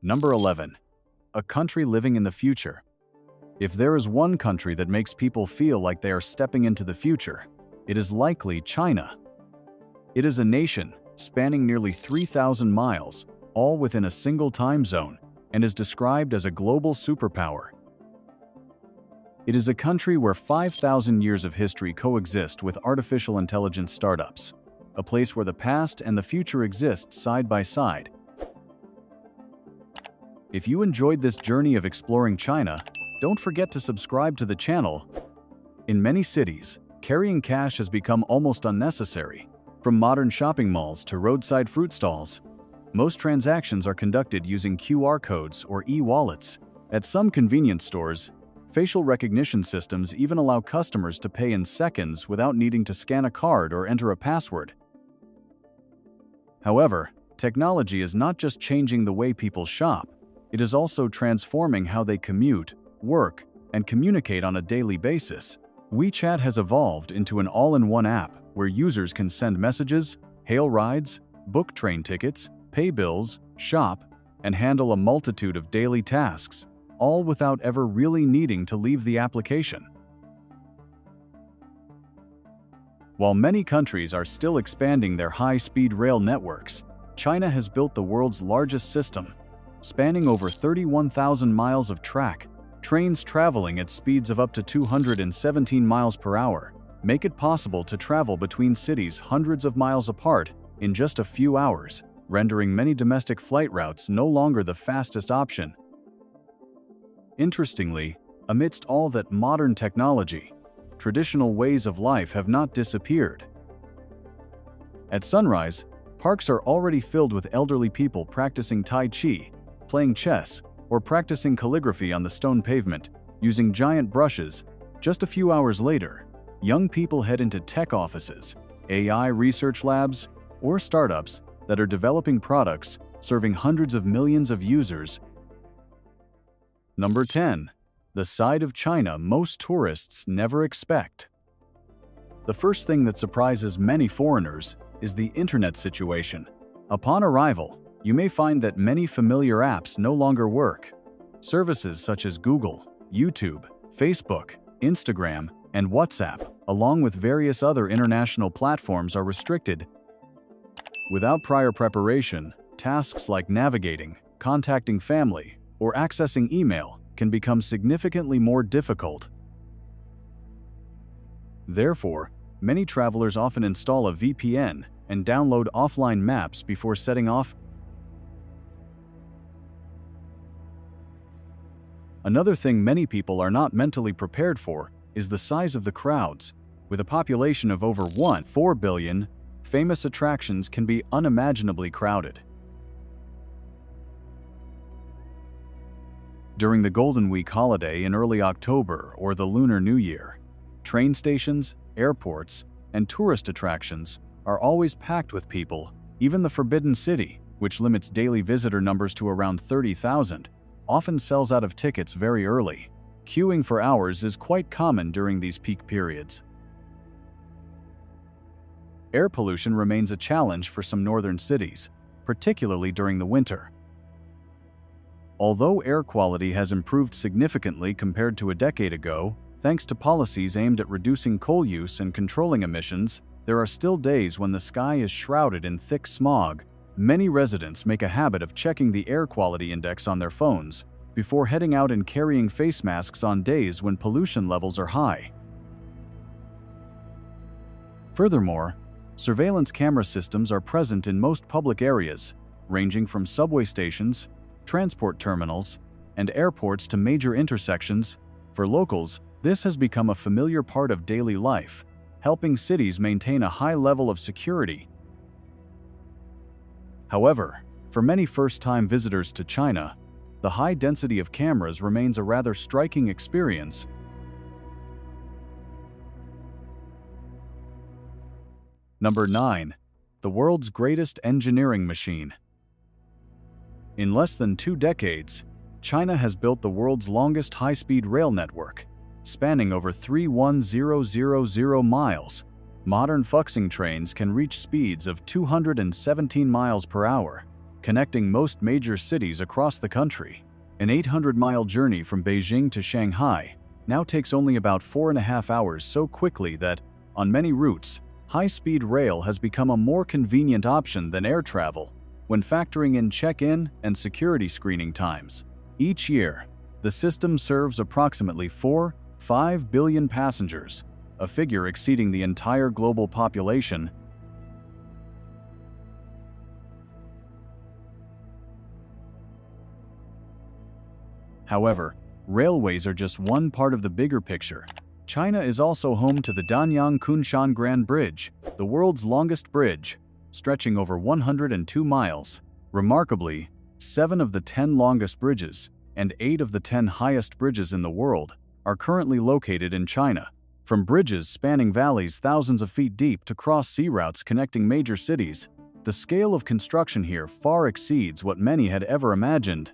Number 11. A country living in the future. If there is one country that makes people feel like they are stepping into the future, it is likely China. It is a nation spanning nearly 3,000 miles, all within a single time zone, and is described as a global superpower. It is a country where 5,000 years of history coexist with artificial intelligence startups, a place where the past and the future exist side by side. If you enjoyed this journey of exploring China, don't forget to subscribe to the channel. In many cities, carrying cash has become almost unnecessary. From modern shopping malls to roadside fruit stalls, most transactions are conducted using QR codes or e-wallets. At some convenience stores, facial recognition systems even allow customers to pay in seconds without needing to scan a card or enter a password. However, technology is not just changing the way people shop, it is also transforming how they commute, work, and communicate on a daily basis. WeChat has evolved into an all-in-one app where users can send messages, hail rides, book train tickets, pay bills, shop, and handle a multitude of daily tasks, all without ever really needing to leave the application. While many countries are still expanding their high-speed rail networks, China has built the world's largest system, spanning over 31,000 miles of track. Trains traveling at speeds of up to 217 miles per hour make it possible to travel between cities hundreds of miles apart in just a few hours, rendering many domestic flight routes no longer the fastest option. Interestingly, amidst all that modern technology, traditional ways of life have not disappeared. At sunrise, parks are already filled with elderly people practicing Tai Chi, playing chess, or practicing calligraphy on the stone pavement using giant brushes. Just a few hours later, young people head into tech offices, AI research labs, or startups that are developing products serving hundreds of millions of users. Number 10. The side of China most tourists never expect. The first thing that surprises many foreigners is the internet situation. Upon arrival, you may find that many familiar apps no longer work. Services such as Google, YouTube, Facebook, Instagram, and WhatsApp, along with various other international platforms, are restricted. Without prior preparation, tasks like navigating, contacting family, or accessing email can become significantly more difficult. Therefore, many travelers often install a VPN and download offline maps before setting off. Another thing many people are not mentally prepared for is the size of the crowds. With a population of over 1.4 billion, famous attractions can be unimaginably crowded. During the Golden Week holiday in early October or the Lunar New Year, train stations, airports, and tourist attractions are always packed with people. Even the Forbidden City, which limits daily visitor numbers to around 30,000, often sells out of tickets very early. Queuing for hours is quite common during these peak periods. Air pollution remains a challenge for some northern cities, particularly during the winter. Although air quality has improved significantly compared to a decade ago, thanks to policies aimed at reducing coal use and controlling emissions, there are still days when the sky is shrouded in thick smog. Many residents make a habit of checking the air quality index on their phones before heading out and carrying face masks on days when pollution levels are high. Furthermore, surveillance camera systems are present in most public areas, ranging from subway stations, transport terminals, and airports to major intersections. For locals, this has become a familiar part of daily life, helping cities maintain a high level of security. However, for many first-time visitors to China, the high density of cameras remains a rather striking experience. Number 9. The world's greatest engineering machine. In less than 2 decades, China has built the world's longest high-speed rail network, spanning over 3,100 miles. Modern Fuxing trains can reach speeds of 217 miles per hour, connecting most major cities across the country. An 800-mile journey from Beijing to Shanghai now takes only about 4.5 hours, so quickly that, on many routes, high-speed rail has become a more convenient option than air travel when factoring in check-in and security screening times. Each year, the system serves approximately 4.5 billion passengers, a figure exceeding the entire global population. However, railways are just one part of the bigger picture. China is also home to the Danyang-Kunshan Grand Bridge, the world's longest bridge, stretching over 102 miles. Remarkably, 7 of the 10 longest bridges and 8 of the 10 highest bridges in the world are currently located in China. From bridges spanning valleys thousands of feet deep to cross-sea routes connecting major cities, the scale of construction here far exceeds what many had ever imagined.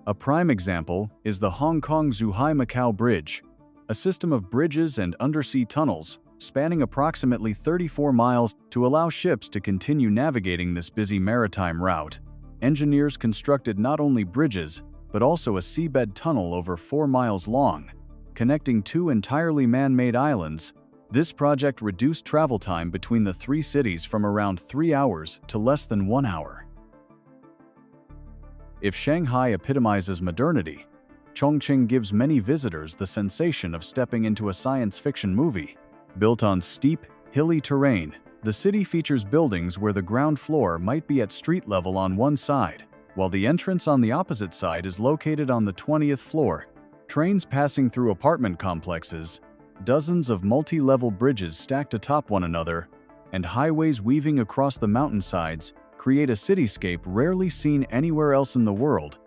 A prime example is the Hong Kong-Zhuhai-Macau Bridge, a system of bridges and undersea tunnels spanning approximately 34 miles to allow ships to continue navigating this busy maritime route. Engineers constructed not only bridges, but also a seabed tunnel over 4 miles long, connecting 2 entirely man-made islands. This project reduced travel time between the 3 cities from around 3 hours to less than 1 hour. If Shanghai epitomizes modernity, Chongqing gives many visitors the sensation of stepping into a science fiction movie. Built on steep, hilly terrain, the city features buildings where the ground floor might be at street level on one side, while the entrance on the opposite side is located on the 20th floor. Trains passing through apartment complexes, dozens of multi-level bridges stacked atop one another, and highways weaving across the mountainsides create a cityscape rarely seen anywhere else in the world.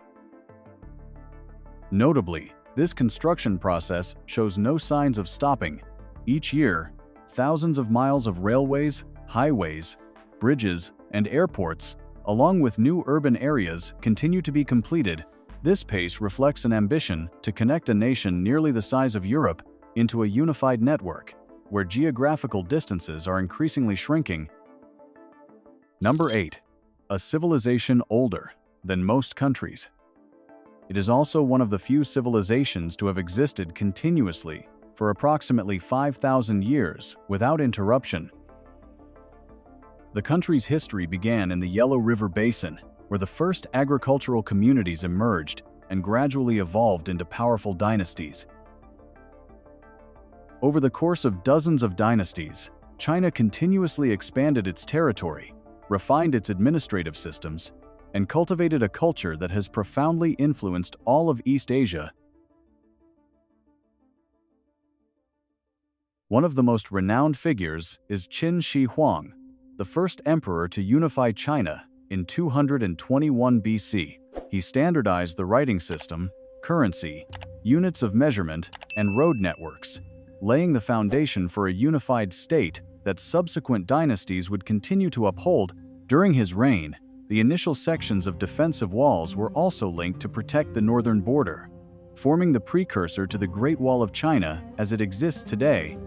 Notably, this construction process shows no signs of stopping. Each year, thousands of miles of railways, highways, bridges, and airports, along with new urban areas, continue to be completed. This pace reflects an ambition to connect a nation nearly the size of Europe into a unified network, where geographical distances are increasingly shrinking. Number 8. A civilization older than most countries. It is also one of the few civilizations to have existed continuously for approximately 5,000 years without interruption. The country's history began in the Yellow River Basin, where the first agricultural communities emerged and gradually evolved into powerful dynasties. Over the course of dozens of dynasties, China continuously expanded its territory, refined its administrative systems, and cultivated a culture that has profoundly influenced all of East Asia. One of the most renowned figures is Qin Shi Huang, the first emperor to unify China in 221 BC. He standardized the writing system, currency, units of measurement, and road networks, laying the foundation for a unified state that subsequent dynasties would continue to uphold. During his reign, the initial sections of defensive walls were also linked to protect the northern border, forming the precursor to the Great Wall of China as it exists today.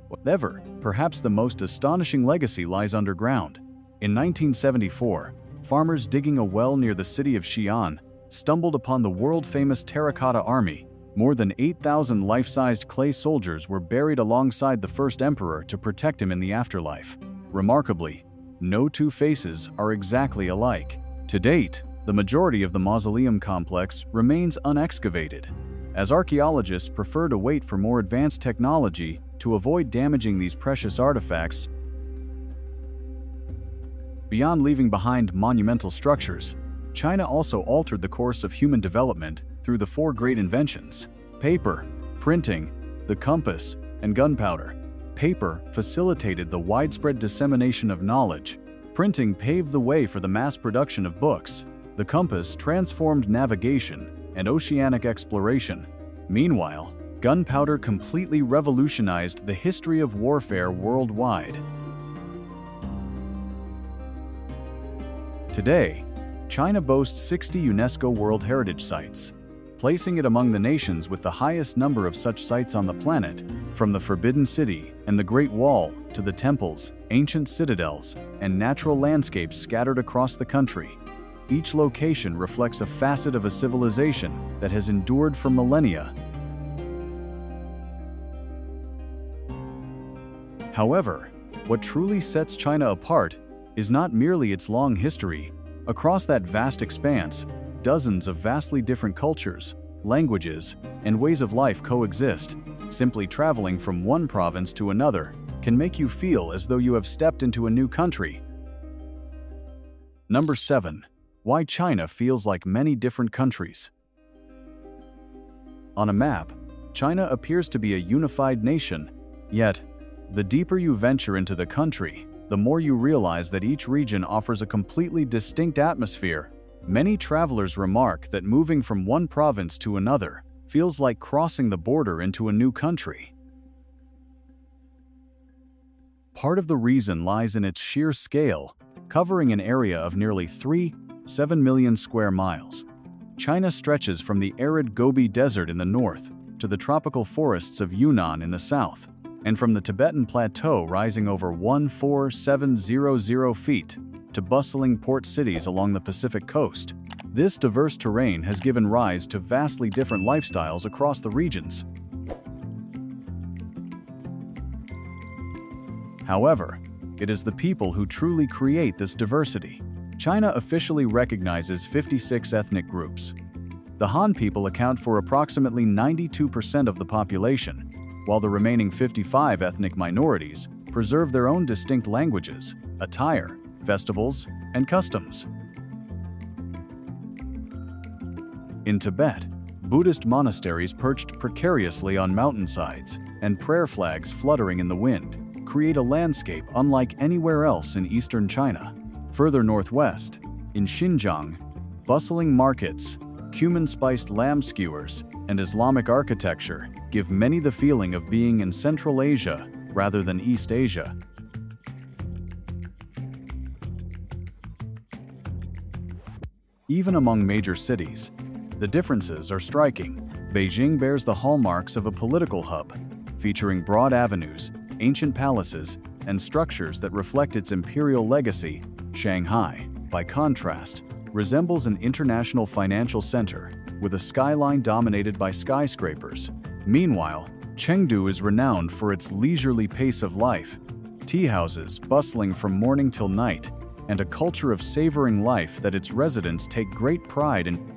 However, perhaps the most astonishing legacy lies underground. In 1974, farmers digging a well near the city of Xi'an stumbled upon the world-famous Terracotta Army. More than 8,000 life-sized clay soldiers were buried alongside the first emperor to protect him in the afterlife. Remarkably, no two faces are exactly alike. To date, the majority of the mausoleum complex remains unexcavated, as archaeologists prefer to wait for more advanced technology to avoid damaging these precious artifacts. Beyond leaving behind monumental structures, China also altered the course of human development through the 4 great inventions: paper, printing, the compass, and gunpowder. Paper facilitated the widespread dissemination of knowledge. Printing paved the way for the mass production of books. The compass transformed navigation and oceanic exploration. Meanwhile, gunpowder completely revolutionized the history of warfare worldwide. Today, China boasts 60 UNESCO World Heritage Sites, placing it among the nations with the highest number of such sites on the planet, from the Forbidden City and the Great Wall to the temples, ancient citadels, and natural landscapes scattered across the country. Each location reflects a facet of a civilization that has endured for millennia. However, what truly sets China apart is not merely its long history. Across that vast expanse, dozens of vastly different cultures, languages, and ways of life coexist. Simply traveling from one province to another can make you feel as though you have stepped into a new country. Number 7. Why China feels like many different countries. On a map, China appears to be a unified nation, yet, the deeper you venture into the country, the more you realize that each region offers a completely distinct atmosphere. Many travelers remark that moving from one province to another feels like crossing the border into a new country. Part of the reason lies in its sheer scale, covering an area of nearly 7 million square miles. China stretches from the arid Gobi Desert in the north to the tropical forests of Yunnan in the south, and from the Tibetan Plateau rising over 14,700 feet to bustling port cities along the Pacific coast. This diverse terrain has given rise to vastly different lifestyles across the regions. However, it is the people who truly create this diversity. China officially recognizes 56 ethnic groups. The Han people account for approximately 92% of the population, while the remaining 55 ethnic minorities preserve their own distinct languages, attire, festivals, and customs. In Tibet, Buddhist monasteries perched precariously on mountainsides and prayer flags fluttering in the wind create a landscape unlike anywhere else in eastern China. Further northwest, in Xinjiang, bustling markets, cumin-spiced lamb skewers, and Islamic architecture give many the feeling of being in Central Asia rather than East Asia. Even among major cities, the differences are striking. Beijing bears the hallmarks of a political hub, featuring broad avenues, ancient palaces, and structures that reflect its imperial legacy. Shanghai, by contrast, resembles an international financial center, with a skyline dominated by skyscrapers. Meanwhile, Chengdu is renowned for its leisurely pace of life, tea houses bustling from morning till night, and a culture of savoring life that its residents take great pride in.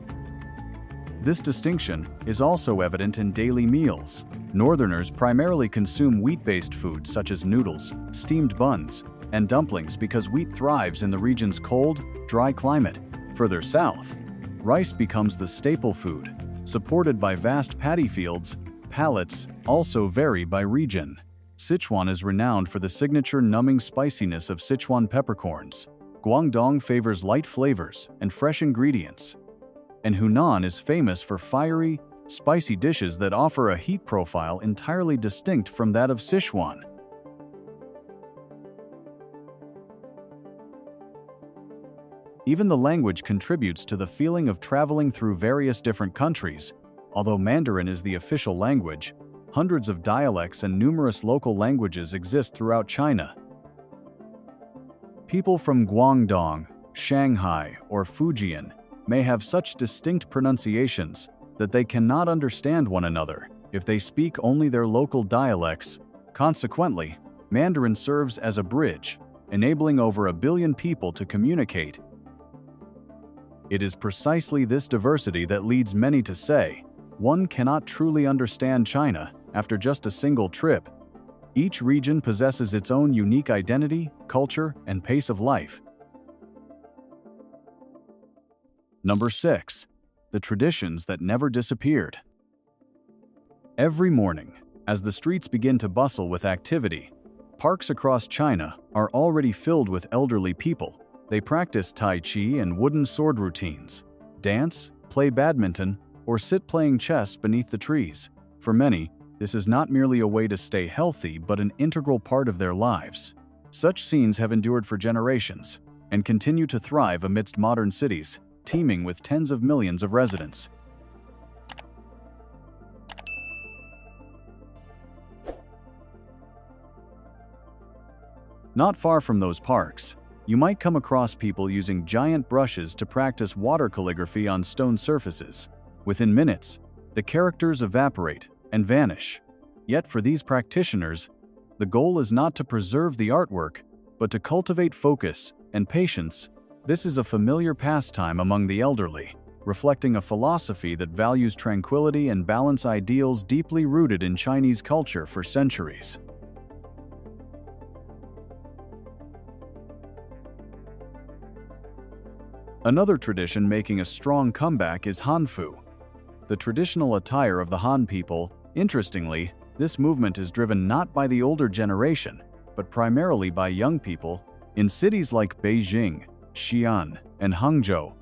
This distinction is also evident in daily meals. Northerners primarily consume wheat-based foods such as noodles, steamed buns, and dumplings because wheat thrives in the region's cold, dry climate. Further south, rice becomes the staple food, supported by vast paddy fields. Palates also vary by region. Sichuan is renowned for the signature numbing spiciness of Sichuan peppercorns. Guangdong favors light flavors and fresh ingredients. And Hunan is famous for fiery, spicy dishes that offer a heat profile entirely distinct from that of Sichuan. Even the language contributes to the feeling of traveling through various different countries. Although Mandarin is the official language, hundreds of dialects and numerous local languages exist throughout China. People from Guangdong, Shanghai, or Fujian may have such distinct pronunciations that they cannot understand one another if they speak only their local dialects. Consequently, Mandarin serves as a bridge, enabling over 1 billion people to communicate. It is precisely this diversity that leads many to say, one cannot truly understand China after just a single trip. Each region possesses its own unique identity, culture, and pace of life. Number 6. The traditions that never disappeared. Every morning, as the streets begin to bustle with activity, parks across China are already filled with elderly people. They practice Tai Chi and wooden sword routines, dance, play badminton, or sit playing chess beneath the trees. For many, this is not merely a way to stay healthy but an integral part of their lives. Such scenes have endured for generations and continue to thrive amidst modern cities, teeming with tens of millions of residents. Not far from those parks, you might come across people using giant brushes to practice water calligraphy on stone surfaces. Within minutes, the characters evaporate and vanish. Yet for these practitioners, the goal is not to preserve the artwork, but to cultivate focus and patience. This is a familiar pastime among the elderly, reflecting a philosophy that values tranquility and balance, ideals deeply rooted in Chinese culture for centuries. Another tradition making a strong comeback is Hanfu, the traditional attire of the Han people. Interestingly, this movement is driven not by the older generation, but primarily by young people. In cities like Beijing, Xi'an, and Hangzhou,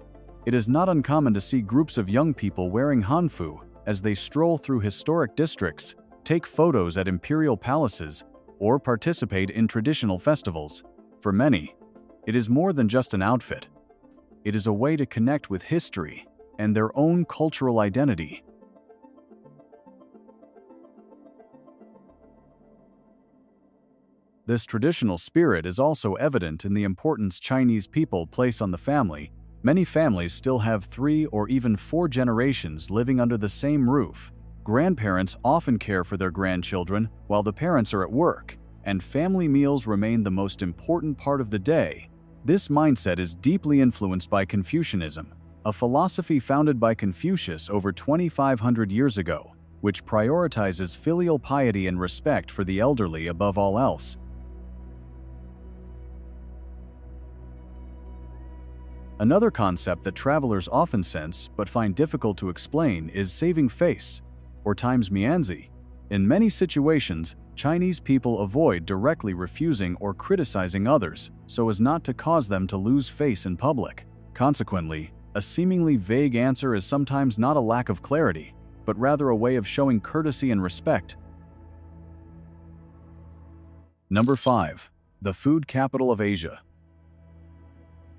it is not uncommon to see groups of young people wearing Hanfu as they stroll through historic districts, take photos at imperial palaces, or participate in traditional festivals. For many, it is more than just an outfit. It is a way to connect with history and their own cultural identity. This traditional spirit is also evident in the importance Chinese people place on the family. Many families still have 3 or even 4 generations living under the same roof. Grandparents often care for their grandchildren while the parents are at work, and family meals remain the most important part of the day. This mindset is deeply influenced by Confucianism, a philosophy founded by Confucius over 2,500 years ago, which prioritizes filial piety and respect for the elderly above all else. Another concept that travelers often sense but find difficult to explain is saving face, or times mianzi. In many situations, Chinese people avoid directly refusing or criticizing others so as not to cause them to lose face in public. Consequently, a seemingly vague answer is sometimes not a lack of clarity, but rather a way of showing courtesy and respect. Number 5. The food capital of Asia.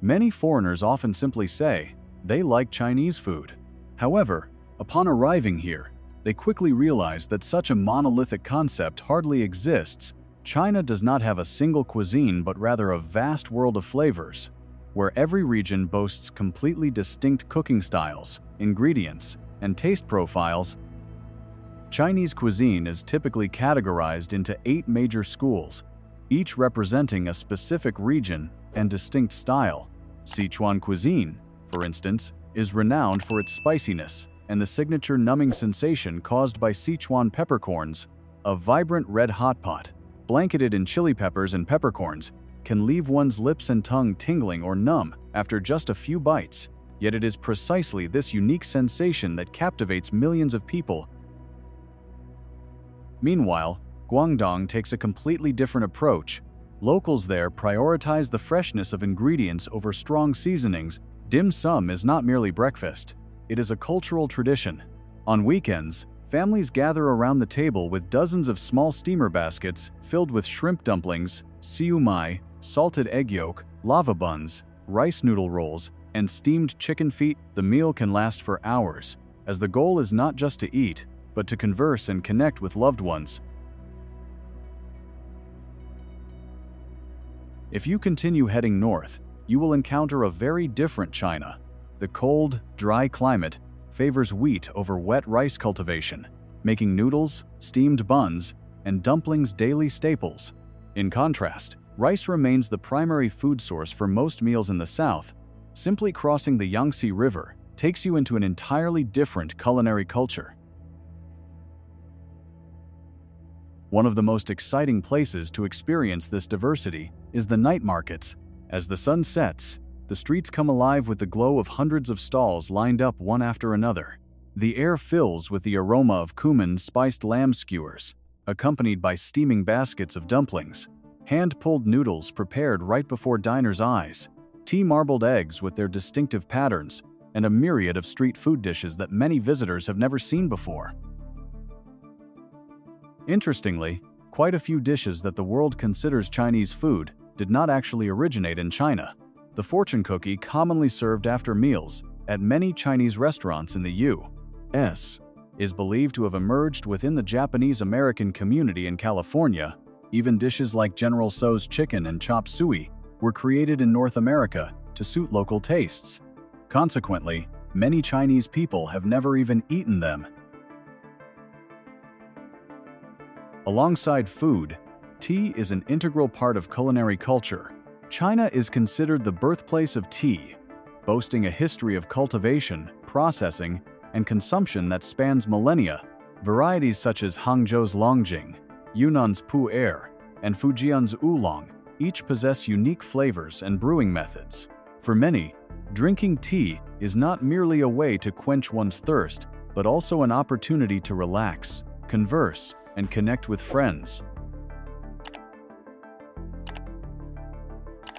Many foreigners often simply say they like Chinese food. However, upon arriving here, they quickly realize that such a monolithic concept hardly exists. China does not have a single cuisine but rather a vast world of flavors, where every region boasts completely distinct cooking styles, ingredients, and taste profiles. Chinese cuisine is typically categorized into 8 major schools, each representing a specific region and distinct style. Sichuan cuisine, for instance, is renowned for its spiciness and the signature numbing sensation caused by Sichuan peppercorns. A vibrant red hot pot, blanketed in chili peppers and peppercorns, can leave one's lips and tongue tingling or numb after just a few bites, yet it is precisely this unique sensation that captivates millions of people. Meanwhile, Guangdong takes a completely different approach. Locals there prioritize the freshness of ingredients over strong seasonings. Dim sum is not merely breakfast, it is a cultural tradition. On weekends, families gather around the table with dozens of small steamer baskets filled with shrimp dumplings, siu mai, salted egg yolk, lava buns, rice noodle rolls, and steamed chicken feet. The meal can last for hours, as the goal is not just to eat, but to converse and connect with loved ones. If you continue heading north, you will encounter a very different China. The cold, dry climate favors wheat over wet rice cultivation, making noodles, steamed buns, and dumplings daily staples. In contrast, rice remains the primary food source for most meals in the south. Simply crossing the Yangtze River takes you into an entirely different culinary culture. One of the most exciting places to experience this diversity is the night markets. As the sun sets, the streets come alive with the glow of hundreds of stalls lined up one after another. The air fills with the aroma of cumin spiced lamb skewers, accompanied by steaming baskets of dumplings, hand-pulled noodles prepared right before diners' eyes, tea-marbled eggs with their distinctive patterns, and a myriad of street food dishes that many visitors have never seen before. Interestingly, quite a few dishes that the world considers Chinese food did not actually originate in China. The fortune cookie, commonly served after meals at many Chinese restaurants in the U.S., is believed to have emerged within the Japanese American community in California. Even dishes like General Tso's chicken and chop suey were created in North America to suit local tastes. Consequently, many Chinese people have never even eaten them. Alongside food, tea is an integral part of culinary culture. China is considered the birthplace of tea, boasting a history of cultivation, processing, and consumption that spans millennia. Varieties such as Hangzhou's Longjing, Yunnan's Pu'er, and Fujian's Oolong each possess unique flavors and brewing methods. For many, drinking tea is not merely a way to quench one's thirst, but also an opportunity to relax, converse, and connect with friends.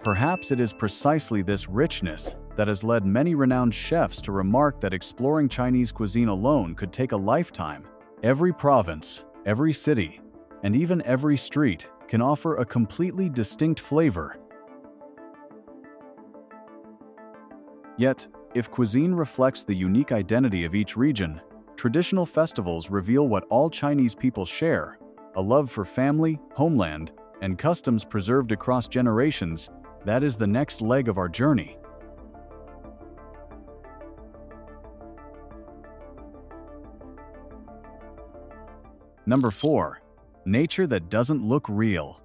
Perhaps it is precisely this richness that has led many renowned chefs to remark that exploring Chinese cuisine alone could take a lifetime. Every province, every city, and even every street can offer a completely distinct flavor. Yet, if cuisine reflects the unique identity of each region, traditional festivals reveal what all Chinese people share: a love for family, homeland, and customs preserved across generations. That is the next leg of our journey. Number 4. Nature that doesn't look real.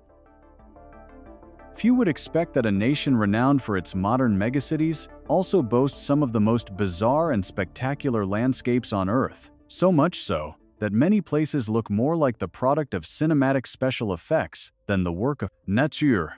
Few would expect that a nation renowned for its modern megacities also boasts some of the most bizarre and spectacular landscapes on Earth. So much so that many places look more like the product of cinematic special effects than the work of nature.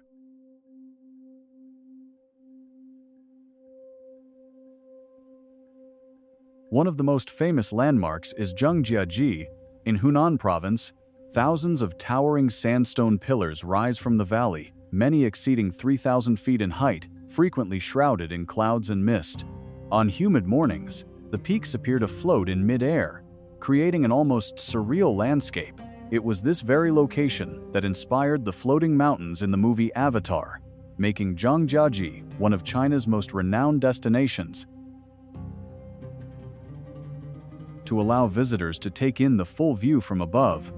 One of the most famous landmarks is Zhangjiajie in Hunan Province. Thousands of towering sandstone pillars rise from the valley, many exceeding 3,000 feet in height, frequently shrouded in clouds and mist. On humid mornings, the peaks appear to float in mid-air, creating an almost surreal landscape. It was this very location that inspired the floating mountains in the movie Avatar, making Zhangjiajie one of China's most renowned destinations. To allow visitors to take in the full view from above,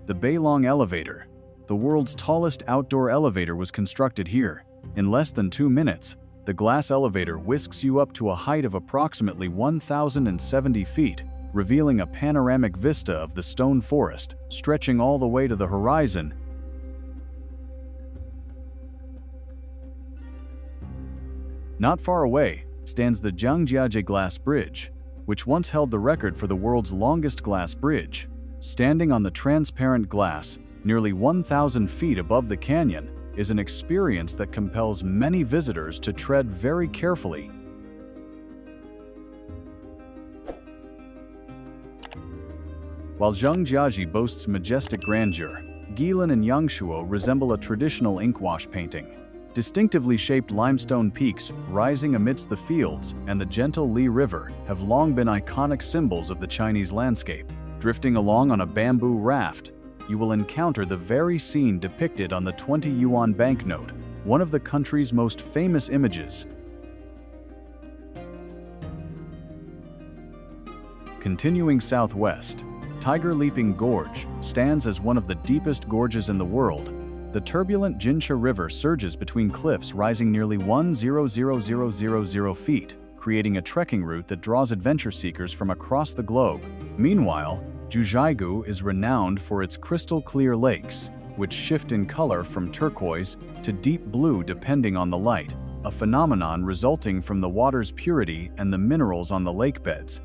the Beilong Elevator, the world's tallest outdoor elevator, was constructed here. In less than 2 minutes, the glass elevator whisks you up to a height of approximately 1,070 feet, revealing a panoramic vista of the stone forest, stretching all the way to the horizon. Not far away stands the Zhangjiajie Glass Bridge, which once held the record for the world's longest glass bridge. Standing on the transparent glass, nearly 1,000 feet above the canyon, is an experience that compels many visitors to tread very carefully. While Zhangjiajie boasts majestic grandeur, Guilin and Yangshuo resemble a traditional inkwash painting. Distinctively shaped limestone peaks rising amidst the fields and the gentle Li River have long been iconic symbols of the Chinese landscape. Drifting along on a bamboo raft, you will encounter the very scene depicted on the 20 yuan banknote, one of the country's most famous images. Continuing southwest, Tiger Leaping Gorge stands as one of the deepest gorges in the world. The turbulent Jinsha River surges between cliffs rising nearly 1,000,000 feet, creating a trekking route that draws adventure seekers from across the globe. Meanwhile, Zhujiagu is renowned for its crystal-clear lakes, which shift in color from turquoise to deep blue depending on the light, a phenomenon resulting from the water's purity and the minerals on the lake beds.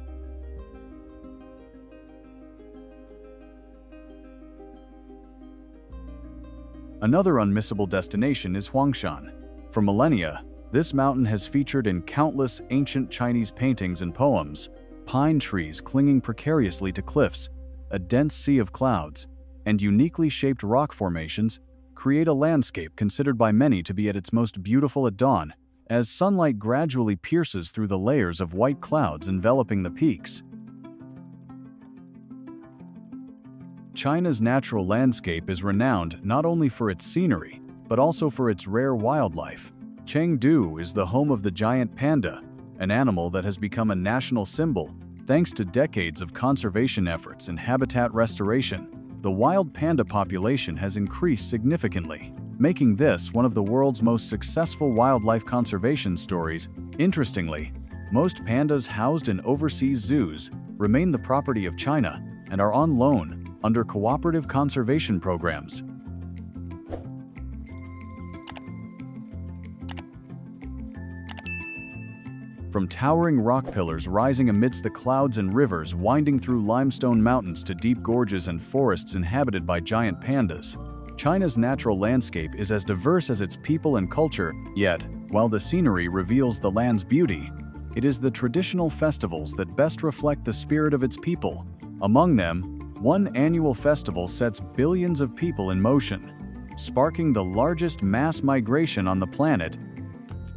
Another unmissable destination is Huangshan. For millennia, this mountain has featured in countless ancient Chinese paintings and poems. Pine trees clinging precariously to cliffs, a dense sea of clouds, and uniquely shaped rock formations create a landscape considered by many to be at its most beautiful at dawn, as sunlight gradually pierces through the layers of white clouds enveloping the peaks. China's natural landscape is renowned not only for its scenery, but also for its rare wildlife. Chengdu is the home of the giant panda, an animal that has become a national symbol thanks to decades of conservation efforts and habitat restoration. the wild panda population has increased significantly, making this one of the world's most successful wildlife conservation stories. Interestingly, most pandas housed in overseas zoos remain the property of China and are on loan under cooperative conservation programs. From towering rock pillars rising amidst the clouds and rivers winding through limestone mountains to deep gorges and forests inhabited by giant pandas, China's natural landscape is as diverse as its people and culture. Yet, while the scenery reveals the land's beauty, it is the traditional festivals that best reflect the spirit of its people. Among them, one annual festival sets billions of people in motion, sparking the largest mass migration on the planet.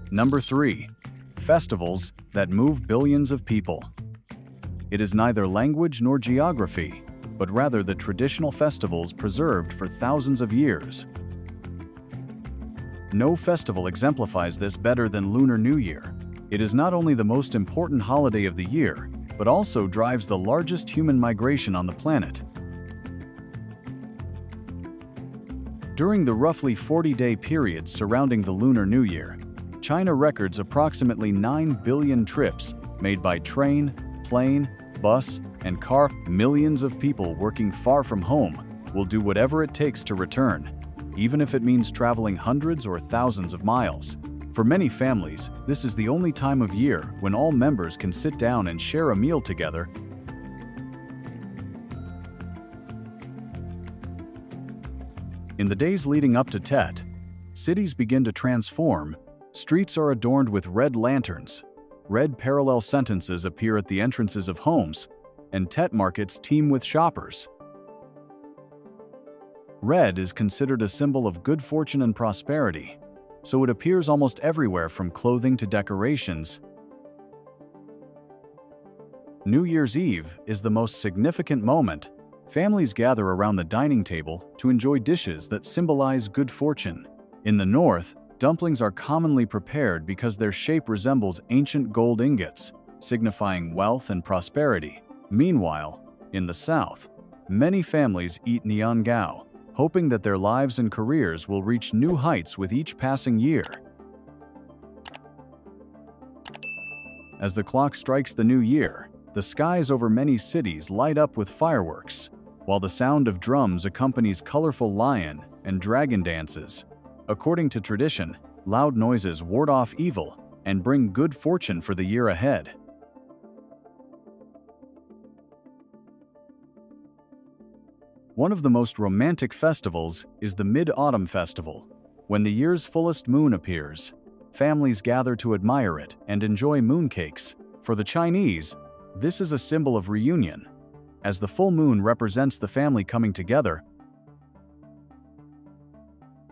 Number 3. Festivals that move billions of people. It is neither language nor geography, but rather the traditional festivals preserved for thousands of years. No festival exemplifies this better than Lunar New Year. It is not only the most important holiday of the year, but also drives the largest human migration on the planet. During the roughly 40-day period surrounding the Lunar New Year, China records approximately 9 billion trips made by train, plane, bus, and car. Millions of people working far from home will do whatever it takes to return, even if it means traveling hundreds or thousands of miles. For many families, this is the only time of year when all members can sit down and share a meal together. In the days leading up to Tet, cities begin to transform. Streets are adorned with red lanterns, red parallel sentences appear at the entrances of homes, and Tet markets teem with shoppers. Red is considered a symbol of good fortune and prosperity, so it appears almost everywhere from clothing to decorations. New Year's Eve is the most significant moment. Families gather around the dining table to enjoy dishes that symbolize good fortune. In the north, dumplings are commonly prepared because their shape resembles ancient gold ingots, signifying wealth and prosperity. Meanwhile, in the south, many families eat niangao, hoping that their lives and careers will reach new heights with each passing year. As the clock strikes the new year, the skies over many cities light up with fireworks, while the sound of drums accompanies colorful lion and dragon dances. According to tradition, loud noises ward off evil and bring good fortune for the year ahead. One of the most romantic festivals is the Mid-Autumn Festival. When the year's fullest moon appears, families gather to admire it and enjoy mooncakes. For the Chinese, this is a symbol of reunion, as the full moon represents the family coming together.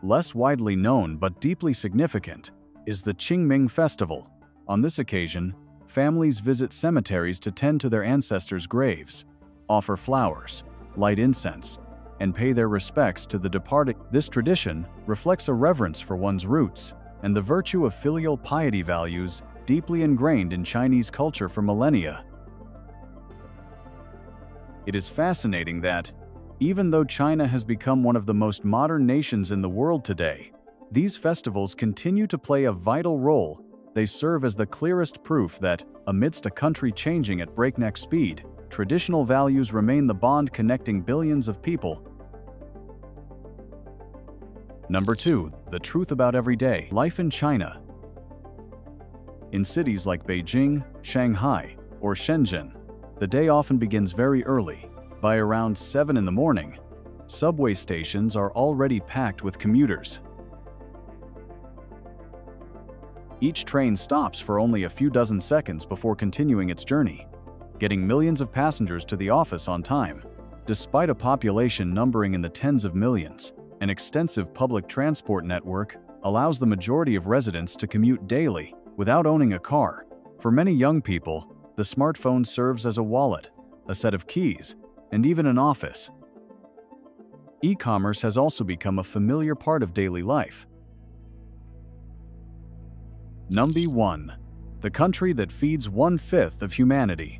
Less widely known but deeply significant is the Qingming Festival. On this occasion, families visit cemeteries to tend to their ancestors' graves, offer flowers, light incense, and pay their respects to the departed. This tradition reflects a reverence for one's roots and the virtue of filial piety, values deeply ingrained in Chinese culture for millennia. It is fascinating that, even though China has become one of the most modern nations in the world today, these festivals continue to play a vital role. They serve as the clearest proof that, amidst a country changing at breakneck speed, traditional values remain the bond connecting billions of people. Number 2. The truth about everyday life in China. In cities like Beijing, Shanghai, or Shenzhen, the day often begins very early. By around 7 in the morning, subway stations are already packed with commuters. Each train stops for only a few dozen seconds before continuing its journey, getting millions of passengers to the office on time. Despite a population numbering in the tens of millions, an extensive public transport network allows the majority of residents to commute daily without owning a car. For many young people, the smartphone serves as a wallet, a set of keys, and even an office. E-commerce has also become a familiar part of daily life. Number 1. The country that feeds 1/5 of humanity.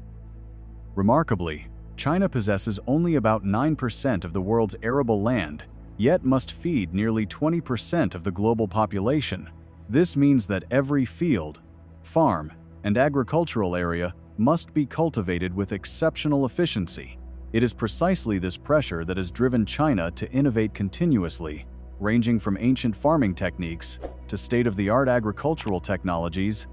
Remarkably, China possesses only about 9% of the world's arable land, yet must feed nearly 20% of the global population. This means that every field, farm, and agricultural area must be cultivated with exceptional efficiency. It is precisely this pressure that has driven China to innovate continuously, ranging from ancient farming techniques to state-of-the-art agricultural technologies.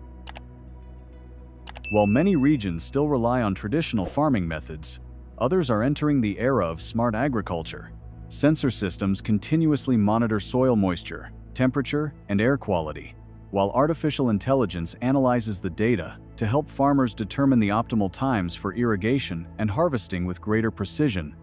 While many regions still rely on traditional farming methods, others are entering the era of smart agriculture. Sensor systems continuously monitor soil moisture, temperature, and air quality, while artificial intelligence analyzes the data to help farmers determine the optimal times for irrigation and harvesting with greater precision.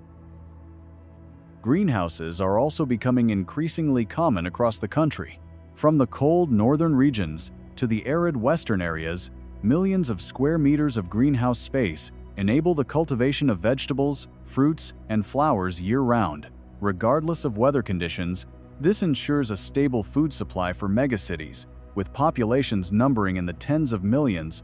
Greenhouses are also becoming increasingly common across the country. From the cold northern regions to the arid western areas, millions of square meters of greenhouse space enable the cultivation of vegetables, fruits, and flowers year-round. Regardless of weather conditions, this ensures a stable food supply for megacities, with populations numbering in the tens of millions